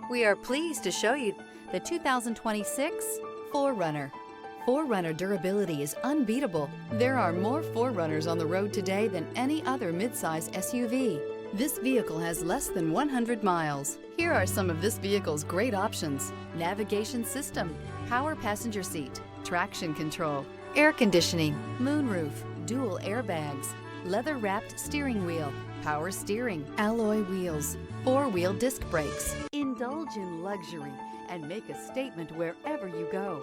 We are pleased to show you the 2026 4Runner. 4Runner durability is unbeatable. There are more 4Runners on the road today than any other midsize SUV. This vehicle has less than 100 miles. Here are some of this vehicle's great options: navigation system, power passenger seat, traction control, air conditioning, moonroof, dual airbags, leather-wrapped steering wheel, power steering, alloy wheels, four-wheel disc brakes. Indulge in luxury and make a statement wherever you go.